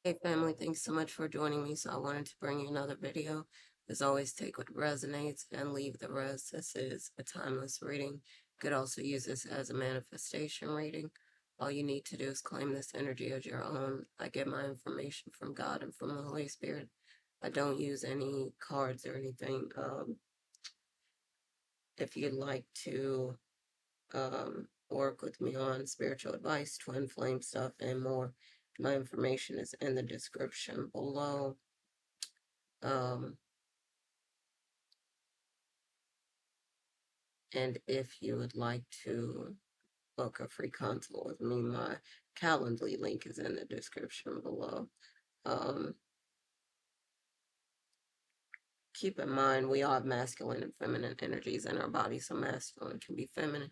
Hey family, thanks so much for joining me. So I wanted to bring you another video. As always, take what resonates and leave the rest. This is a timeless reading. You could also use this as a manifestation reading. All you need to do is claim this energy as your own. I get my information from God and from the Holy Spirit. I don't use any cards or anything. If you'd like to work with me on spiritual advice, twin flame stuff, and more, my information is in the description below. Um, and if you would like to book a free consult with me, my Calendly link is in the description below. Um, Keep in mind, we all have masculine and feminine energies in our body, so masculine can be feminine,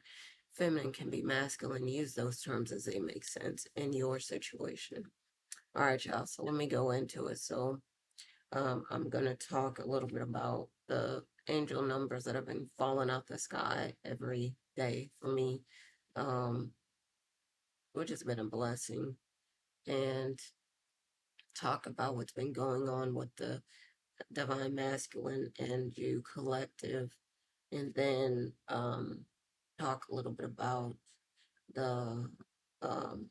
feminine can be masculine. Use those terms as they make sense in your situation. All right, y'all, so let me go into it. So, I'm going to talk a little bit about the angel numbers that have been falling out the sky every day for me, um, which has been a blessing, and talk about what's been going on with the Divine Masculine and You Collective, and then talk a little bit about the um,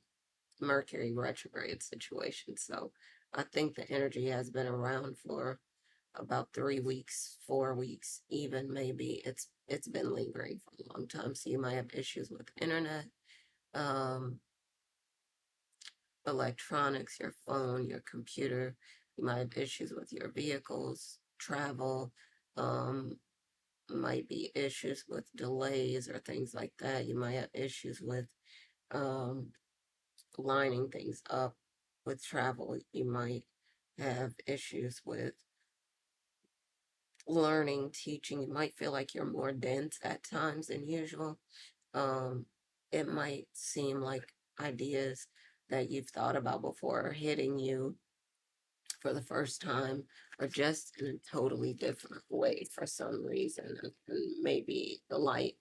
Mercury retrograde situation. So I think the energy has been around for about 3 weeks, 4 weeks, even maybe. It's been lingering for a long time. So you might have issues with internet, um, electronics, your phone, your computer. You might have issues with your vehicles, travel. Um, might be issues with delays or things like that. You might have issues with um, lining things up with travel. You might have issues with learning, teaching. You might feel like you're more dense at times than usual. Um, it might seem like ideas that you've thought about before are hitting you for the first time or just in a totally different way for some reason. And maybe the light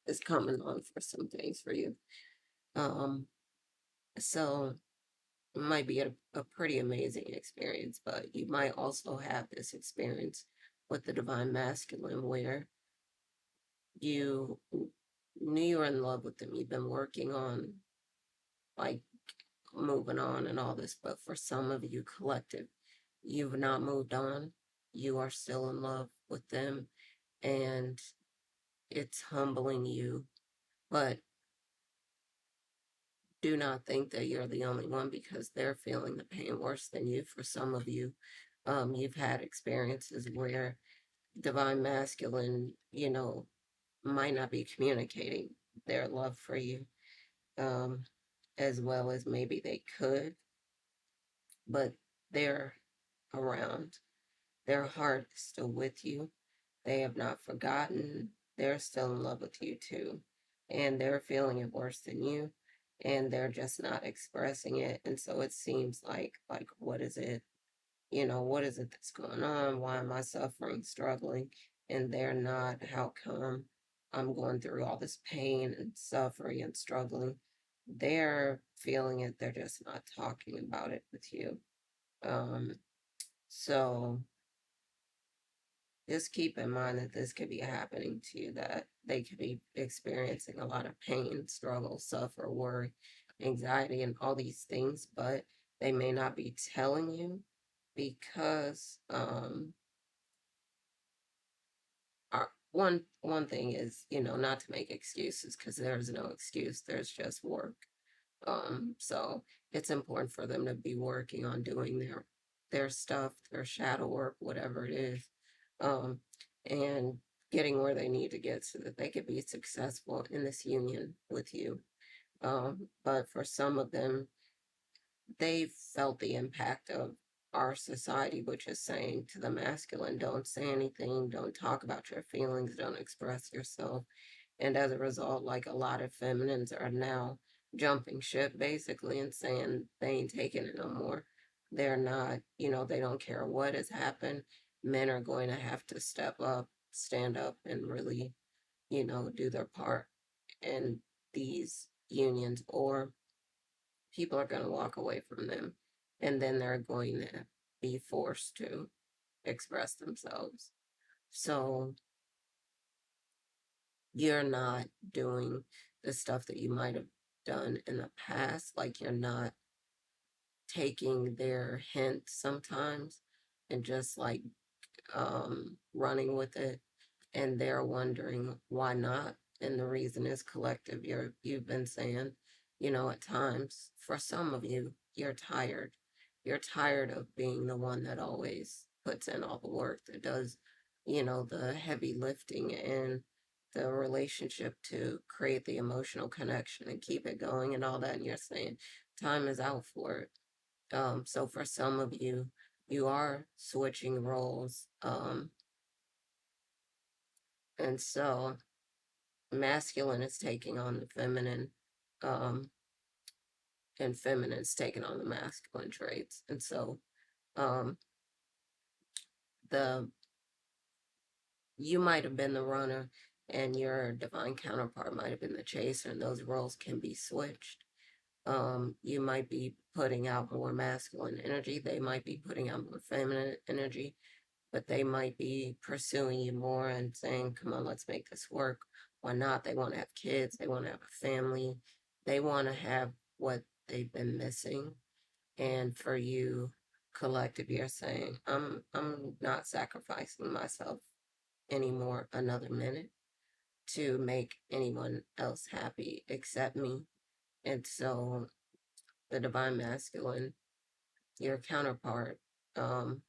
is coming on for some things for you. Um, so it might be a pretty amazing experience, but you might also have this experience with the divine masculine where you knew you were in love with them. You've been working on like moving on and all this, but for some of you collective, you've not moved on. You are still in love with them, and it's humbling you. But do not think that you're the only one because they're feeling the pain worse than you. For some of you, you've had experiences where divine masculine, might not be communicating their love for you, um, as well as maybe they could, but they're around. Their heart is still with you. They have not forgotten. They're still in love with you too. And they're feeling it worse than you. And they're just not expressing it. And so it seems like, what is it? What is it that's going on? Why am I suffering, struggling? And they're not. How come I'm going through all this pain and suffering and struggling? They're feeling it. They're just not talking about it with you. Um, so just keep in mind that this could be happening to you, that they could be experiencing a lot of pain, struggle, suffer, worry, anxiety, and all these things, but they may not be telling you because one thing is, not to make excuses because there's no excuse, there's just work. So it's important for them to be working on doing their stuff, their shadow work, whatever it is, um, and getting where they need to get so that they could be successful in this union with you. But for some of them, they've felt the impact of our society, which is saying to the masculine, don't say anything, don't talk about your feelings, don't express yourself. And as a result, like a lot of feminines are now jumping ship basically and saying they ain't taking it no more. They're not, they don't care what has happened. Men are going to have to step up, stand up, and really, do their part in these unions, or people are going to walk away from them. and then they're going to be forced to express themselves. So you're not doing the stuff that you might have done in the past, like you're not taking their hints sometimes and just like running with it, and they're wondering why not. And the reason is collective. You've been saying, at times for some of you, you're tired. You're tired of being the one that always puts in all the work, that does, the heavy lifting in the relationship to create the emotional connection and keep it going and all that. And you're saying time is out for it. So for some of you, you are switching roles. And so masculine is taking on the feminine, um, and feminine is taking on the masculine traits. And so, um, the you might have been the runner and your divine counterpart might have been the chaser, and those roles can be switched. You might be putting out more masculine energy, they might be putting out more feminine energy, but they might be pursuing you more and saying, come on, let's make this work. Why not? They want to have kids, they want to have a family, they want to have what they've been missing. And for you, collective, you're saying, I'm not sacrificing myself anymore another minute to make anyone else happy except me. And so the divine masculine, your counterpart, um,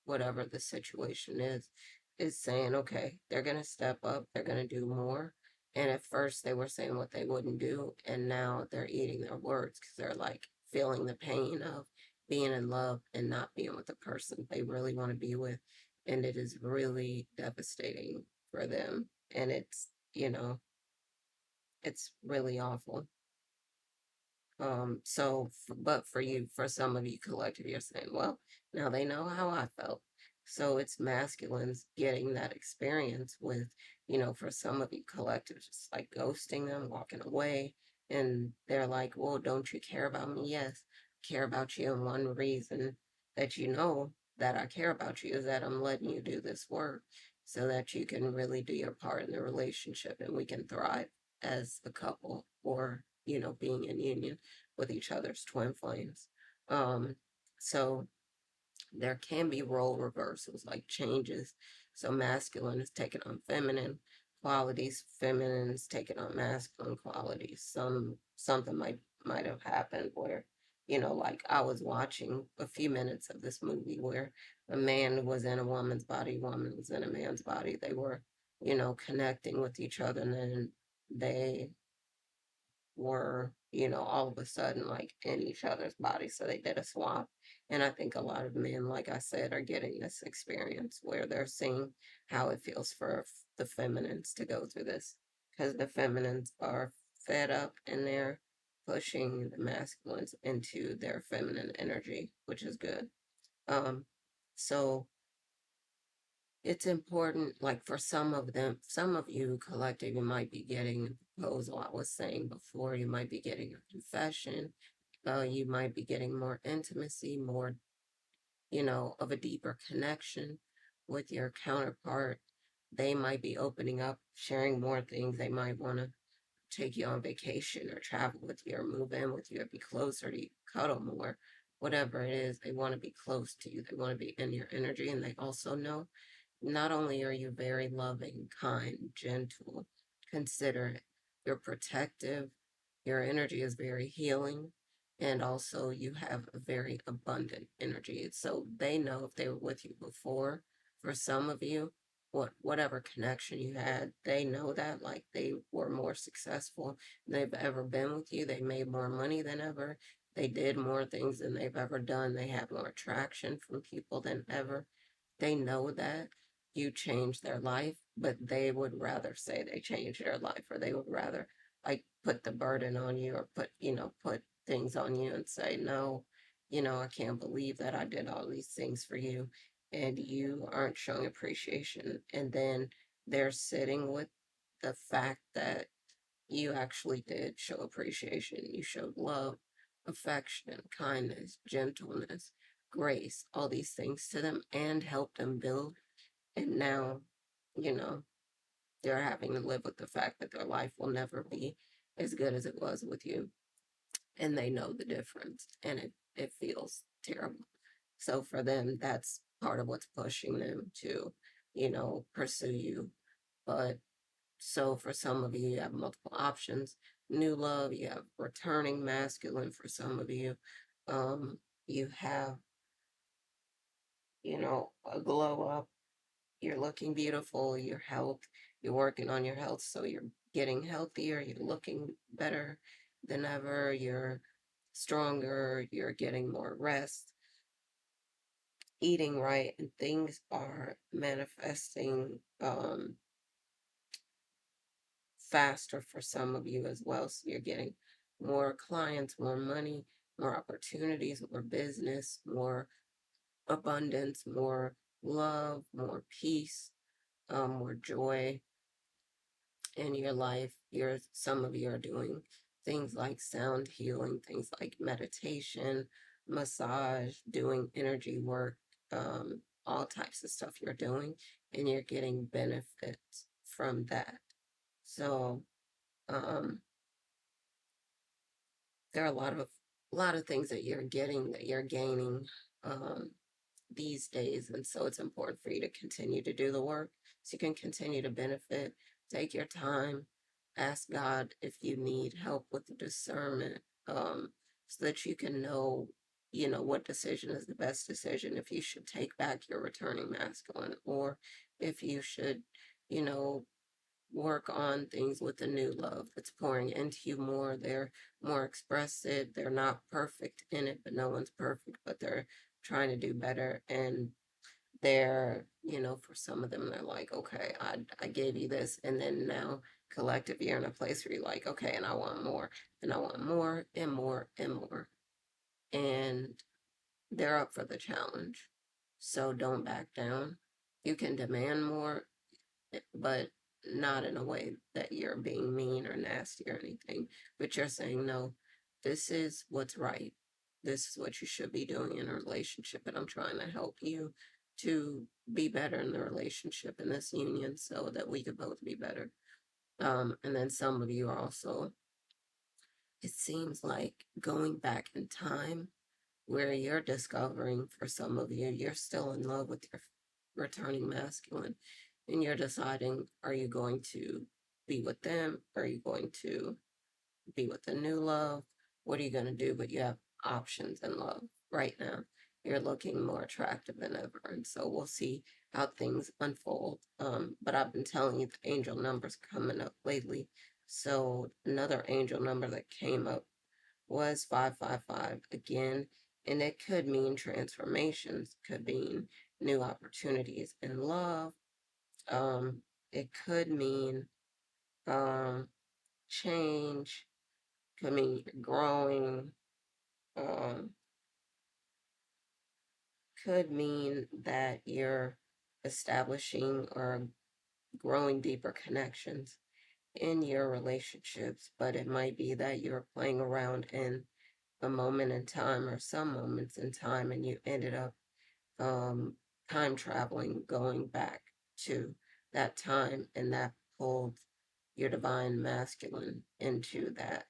whatever the situation is saying, okay, they're going to step up, they're going to do more. And at first they were saying what they wouldn't do, and now they're eating their words because they're like feeling the pain of being in love and not being with the person they really want to be with. And it is really devastating for them. And it's really awful. But for you, for some of you collective, you're saying, well, now they know how I felt. So it's masculines getting that experience with, for some of you collective, just like ghosting them, walking away. And they're like, well, don't you care about me? Yes, I care about you. And one reason that you know that I care about you is that I'm letting you do this work so that you can really do your part in the relationship and we can thrive as a couple, or, being in union with each other's twin flames. Um, so there can be role reversals, like changes. So masculine is taking on feminine qualities, feminine is taking on masculine qualities. Something might have happened where, like I was watching a few minutes of this movie where a man was in a woman's body, woman was in a man's body. They were, connecting with each other, and then they were, all of a sudden like in each other's bodies. So they did a swap. And I think a lot of men, like I said, are getting this experience where they're seeing how it feels for the feminines to go through this. Because the feminines are fed up and they're pushing the masculines into their feminine energy, which is good. Um, so it's important, like for some of them, some of you collective, you might be getting a proposal. I was saying before, you might be getting a confession. You might be getting more intimacy, more, of a deeper connection with your counterpart. They might be opening up, sharing more things. They might want to take you on vacation or travel with you or move in with you or be closer to you, cuddle more, whatever it is. They want to be close to you. They want to be in your energy. And they also know not only are you very loving, kind, gentle, considerate, you're protective, your energy is very healing, and also you have a very abundant energy. So they know if they were with you before, for some of you, whatever connection you had, they know that like they were more successful than they've ever been with you. They made more money than ever. They did more things than they've ever done. They have more attraction from people than ever. They know that you changed their life, but they would rather say they changed their life, or they would rather like put the burden on you, or put things on you and say, no, I can't believe that I did all these things for you and you aren't showing appreciation. And then they're sitting with the fact that you actually did show appreciation, you showed love, affection, kindness, gentleness, grace, all these things to them and help them build. And now, you know, they're having to live with the fact that their life will never be as good as it was with you. And they know the difference and it feels terrible. So for them, that's part of what's pushing them to, pursue you. But so for some of you, you have multiple options. New love, you have returning masculine for some of you. You have, a glow up. You're looking beautiful, your health, you're working on your health, so you're getting healthier, you're looking better than ever, you're stronger, you're getting more rest, eating right, and things are manifesting faster for some of you as well. So you're getting more clients, more money, more opportunities, more business, more abundance, more love, more peace, more joy in your life. Some of you are doing things like sound healing, things like meditation, massage, doing energy work, all types of stuff you're doing, and you're getting benefits from that. So um, there are a lot of things that you're getting, that you're gaining um, these days, and so it's important for you to continue to do the work so you can continue to benefit. Take your time, ask God if you need help with the discernment, so that you can know, what decision is the best decision, if you should take back your returning masculine, or if you should, you know work on things with the new love that's pouring into you more. They're more expressive. They're not perfect in it, but no one's perfect, but they're trying to do better. And they're, for some of them, they're like, okay, I gave you this. And then now, collective, you're in a place where you're like, okay, and I want more, and I want more, and more, and more. And they're up for the challenge. So don't back down. You can demand more, but not in a way that you're being mean or nasty or anything, but you're saying, no, this is what's right. This is what you should be doing in a relationship, and I'm trying to help you to be better in the relationship, in this union, so that we could both be better. And then some of you are also, it seems like, going back in time, where you're discovering, for some of you, you're still in love with your returning masculine, and you're deciding, are you going to be with them? Are you going to be with the new love? What are you going to do? But you have options in love right now. You're looking more attractive than ever. And so we'll see how things unfold. But I've been telling you the angel numbers coming up lately. So another angel number that came up was 555 again, and it could mean transformations, could mean new opportunities in love. It could mean um, change, could mean you're growing, um, could mean that you're establishing or growing deeper connections in your relationships, but it might be that you're playing around in a moment in time, or some moments in time, and you ended up um, time traveling, going back to that time, and that pulled your divine masculine into that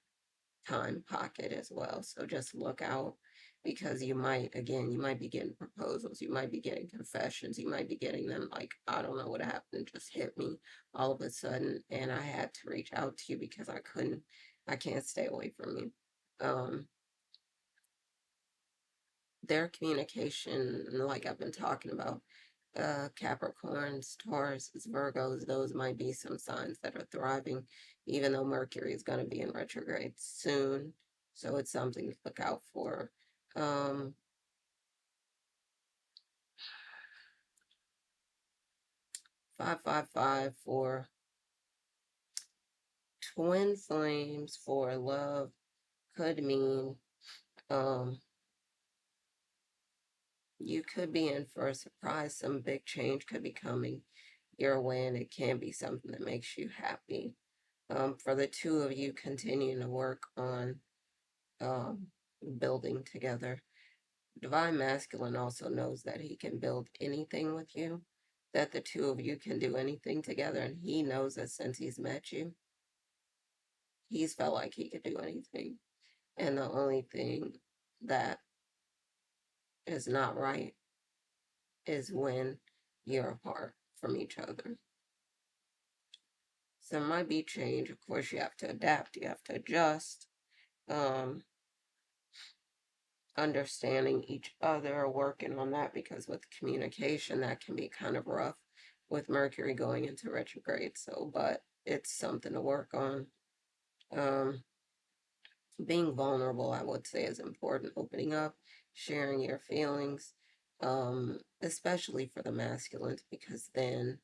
time pocket as well. So just look out, because you might be getting proposals, you might be getting confessions, you might be getting them like, I don't know what happened, just hit me all of a sudden, and I had to reach out to you because I can't stay away from you. Um, their communication, like I've been talking about, Capricorns, Tauruses, Virgos, those might be some signs that are thriving, even though Mercury is going to be in retrograde soon. So it's something to look out for. Um, 555 for twin flames for love could mean um, you could be in for a surprise. Some big change could be coming your way, and it can be something that makes you happy. For the two of you continuing to work on um, building together. Divine Masculine also knows that he can build anything with you, that the two of you can do anything together, and he knows that since he's met you, he's felt like he could do anything. And the only thing that is not right is when you're apart from each other. So there might be change. Of course, you have to adapt, you have to adjust. Um, Understanding each other, working on that, because with communication, that can be kind of rough with Mercury going into retrograde. So, but it's something to work on. Um, Being vulnerable, I would say, is important. Opening up, sharing your feelings, especially for the masculines, because then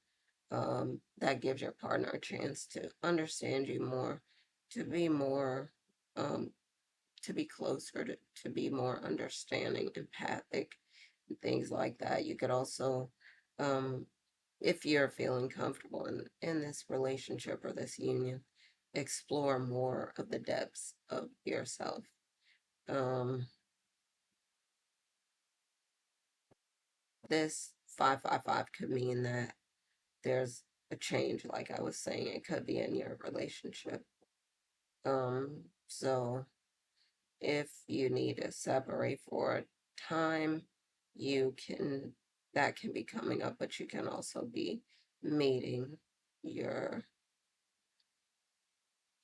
that gives your partner a chance to understand you more, to be more, um, to be closer, to be more understanding, empathic, and things like that. You could also, um, if you're feeling comfortable in this relationship or this union, explore more of the depths of yourself. Um, this 555 could mean that there's a change, like I was saying, it could be in your relationship. So if you need to separate for a time, you can, that can be coming up, but you can also be meeting your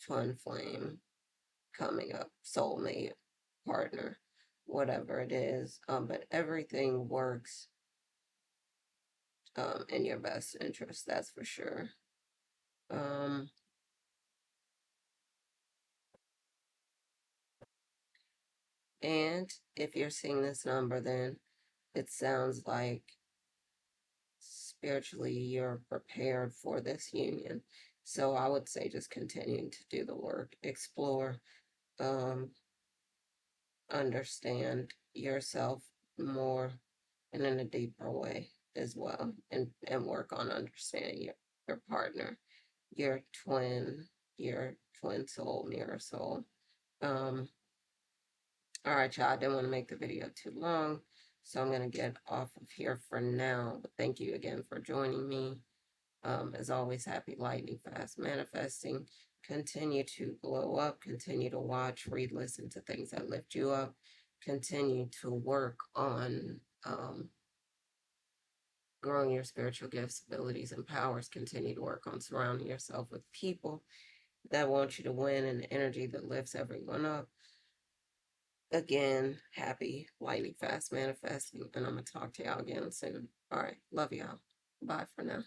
twin flame coming up, soulmate, partner, whatever it is. But everything works in your best interest, that's for sure. Um, and if you're seeing this number, then it sounds like spiritually you're prepared for this union. So I would say just continuing to do the work, explore, um, understand yourself more and in a deeper way as well, and work on understanding your partner, your your twin soul, mirror soul. Um, all right, y'all, I didn't want to make the video too long, so I'm going to get off of here for now. But thank you again for joining me. As always, happy lightning fast manifesting. Continue to glow up, continue to watch, read, listen to things that lift you up, continue to work on growing your spiritual gifts, abilities, and powers. Continue to work on surrounding yourself with people that want you to win, and energy that lifts everyone up. Again, happy lightning fast manifesting, and I'm going to talk to y'all again soon. All right, love y'all. Bye for now.